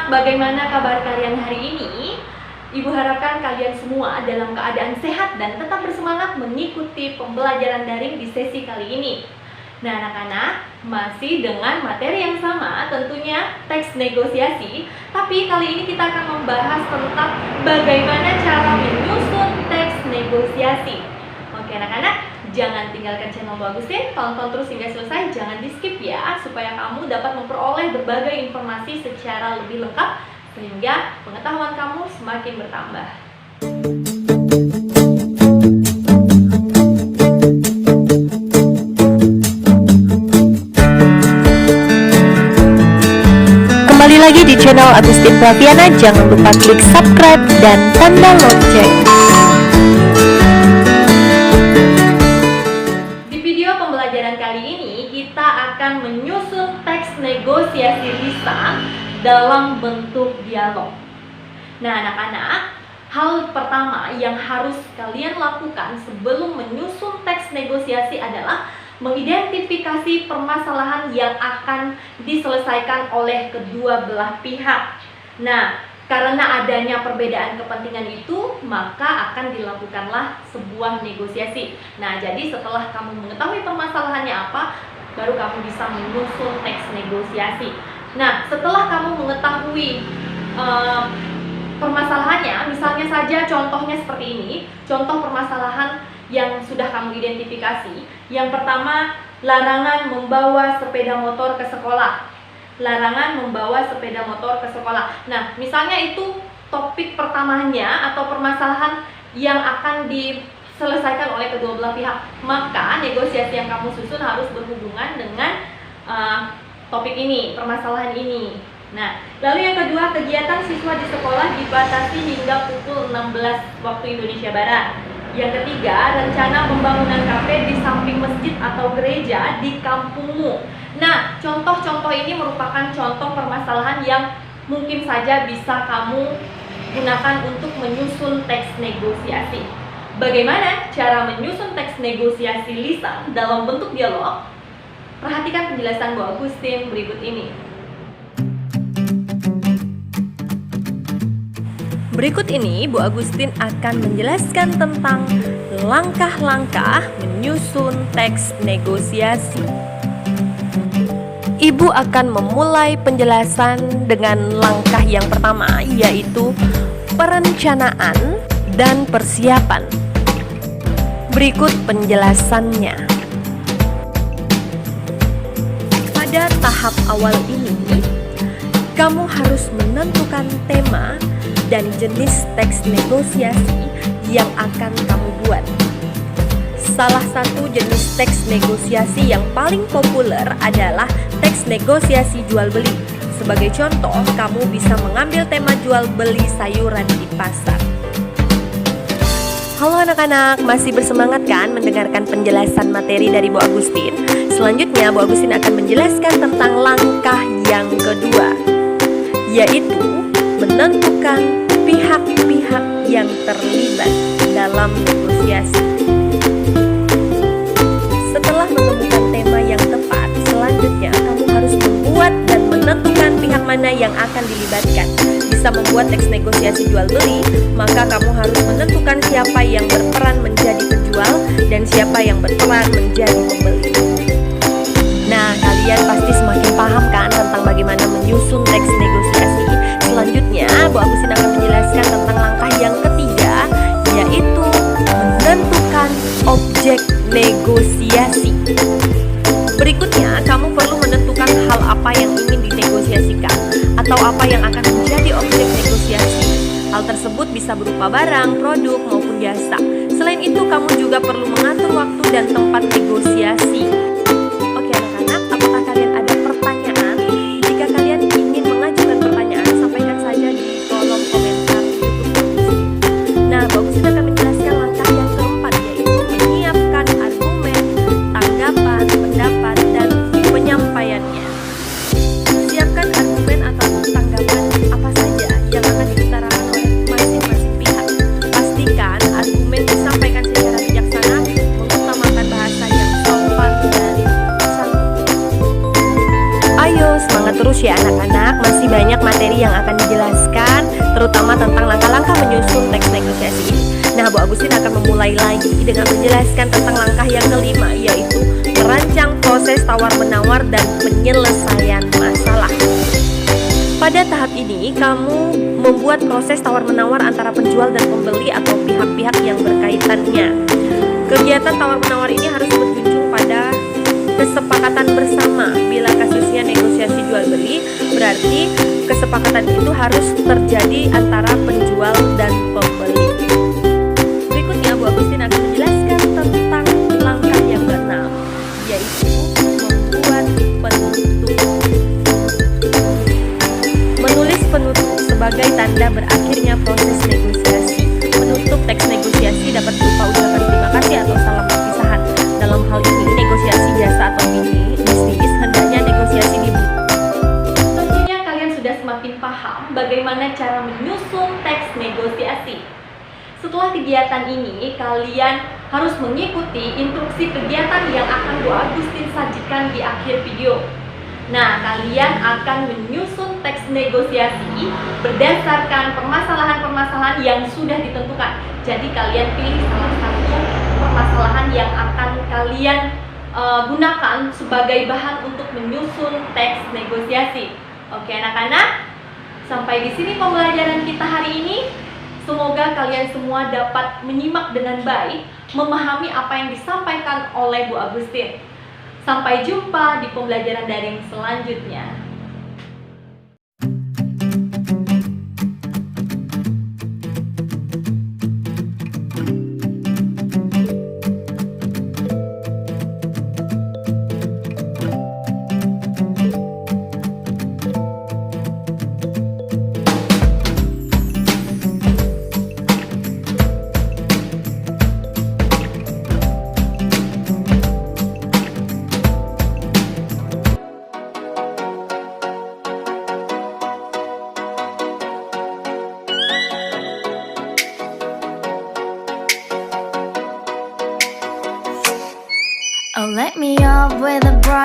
anak-anak, bagaimana kabar kalian hari ini? Ibu harapkan kalian semua dalam keadaan sehat dan tetap bersemangat mengikuti pembelajaran daring di sesi kali ini. Nah anak-anak, masih dengan materi yang sama, tentunya teks negosiasi. Tapi kali ini kita akan membahas tentang bagaimana cara menyusun teks negosiasi. Oke anak-anak, jangan tinggalkan channel Bu Agustin, tonton terus hingga selesai, jangan di skip ya, supaya kamu dapat memperoleh berbagai informasi secara lebih lengkap, sehingga pengetahuan kamu semakin bertambah. Kembali lagi di channel Agustin Praviana, jangan lupa klik subscribe dan tanda lonceng. Kali ini kita akan menyusun teks negosiasi lisan dalam bentuk dialog. Nah anak-anak, hal pertama yang harus kalian lakukan sebelum menyusun teks negosiasi adalah mengidentifikasi permasalahan yang akan diselesaikan oleh kedua belah pihak. Nah, karena adanya perbedaan kepentingan itu, maka akan dilakukanlah sebuah negosiasi. Nah, jadi setelah kamu mengetahui permasalahannya apa, baru kamu bisa menyusun teks negosiasi. Nah, setelah kamu mengetahui permasalahannya, misalnya saja contohnya seperti ini, contoh permasalahan yang sudah kamu identifikasi. Yang pertama, larangan membawa sepeda motor ke sekolah. Larangan membawa sepeda motor ke sekolah. Nah, misalnya itu topik pertamanya atau permasalahan yang akan diselesaikan oleh kedua belah pihak, maka negosiasi yang kamu susun harus berhubungan dengan topik ini, permasalahan ini. Nah, lalu yang kedua, kegiatan siswa di sekolah dibatasi hingga pukul 16 waktu Indonesia Barat. Yang ketiga, rencana pembangunan kafe di samping masjid atau gereja di kampungmu. Nah, contoh-contoh ini merupakan contoh permasalahan yang mungkin saja bisa kamu gunakan untuk menyusun teks negosiasi. Bagaimana cara menyusun teks negosiasi lisan dalam bentuk dialog? Perhatikan penjelasan Bu Agustin berikut ini. Berikut ini Bu Agustin akan menjelaskan tentang langkah-langkah menyusun teks negosiasi. Ibu akan memulai penjelasan dengan langkah yang pertama, yaitu perencanaan dan persiapan. Berikut penjelasannya. Pada tahap awal ini, kamu harus menentukan tema dan jenis teks negosiasi yang akan kamu buat. Salah satu jenis teks negosiasi yang paling populer adalah teks negosiasi jual beli. Sebagai contoh, kamu bisa mengambil tema jual beli sayuran di pasar. Halo anak-anak, masih bersemangat kan mendengarkan penjelasan materi dari Bu Agustin? Selanjutnya Bu Agustin akan menjelaskan tentang langkah yang kedua, yaitu menentukan pihak-pihak yang terlibat dalam negosiasi. Setelah menemukan tema yang tepat, selanjutnya kamu harus membuat dan menentukan pihak mana yang akan dilibatkan. Bisa membuat teks negosiasi jual beli, maka kamu harus menentukan siapa yang berperan menjadi penjual dan siapa yang berperan menjadi pembeli. Nah, kalian pasti semakin paham kan tentang bagaimana menyusun teks negosiasi. Selanjutnya, Bu Agustin akan menjelaskan tentang langkah yang ketiga, yaitu menentukan objek negosiasi. Berikutnya, kamu perlu menentukan hal apa yang ingin dinegosiasikan atau apa yang akan menjadi objek negosiasi. Hal tersebut bisa berupa barang, produk, maupun jasa. Selain itu, kamu juga perlu mengatur waktu dan tempat negosiasi. Oke anak-anak, apakah kalian ada pertanyaan? Jika kalian ingin mengajukan pertanyaan, sampaikan saja di kolom komentar YouTube. Nah, Bu Agustin akan menjelaskan langkah yang keempat, yaitu menyiapkan argumen, tanggapan, pendapat, dan penyampaiannya. Siapkan argumen atau tanggapan apa saja yang akan diutarakan oleh masing-masing pihak. Pastikan argumen disampaikan secara bijaksana, mengutamakan bahasa yang sopan dan anak-anak, masih banyak materi yang akan dijelaskan, terutama tentang langkah-langkah menyusun teks negosiasi ini. Nah, Bu Agustin akan memulai lagi dengan menjelaskan tentang langkah yang kelima, yaitu merancang proses tawar-menawar dan penyelesaian masalah. Pada tahap ini, kamu membuat proses tawar-menawar antara penjual dan pembeli atau pihak-pihak yang berkaitannya. Kegiatan tawar-menawar ini harus berujung pada kesepakatan bersama. Bila kasusnya negosiasi jual-beli, berarti kesepakatan itu harus terjadi antara penjual dan pembeli. Berikutnya, Bu Agustin akan menjelaskan tentang langkah yang keenam, yaitu membuat penutup. Menulis penutup sebagai tanda berakhirnya proses negosiasi. Penutup teks negosiasi dapat berupa ucapan terima kasih atau salam perpisahan. Dalam hal ini, negosiasi jasa atau bisnis, hendaknya negosiasi dibuat. Tentunya kalian sudah semakin paham bagaimana cara menyusun teks negosiasi. Setelah kegiatan ini, kalian harus mengikuti instruksi kegiatan yang akan Bu Agustin sajikan di akhir video. Nah, kalian akan menyusun teks negosiasi berdasarkan permasalahan-permasalahan yang sudah ditentukan. Jadi kalian pilih salah satu permasalahan yang akan kalian gunakan sebagai bahan untuk menyusun teks negosiasi. Oke anak-anak, sampai di sini pembelajaran kita hari ini. Semoga kalian semua dapat menyimak dengan baik, memahami apa yang disampaikan oleh Bu Agustin. Sampai jumpa di pembelajaran daring selanjutnya. Oh, let me up with a bright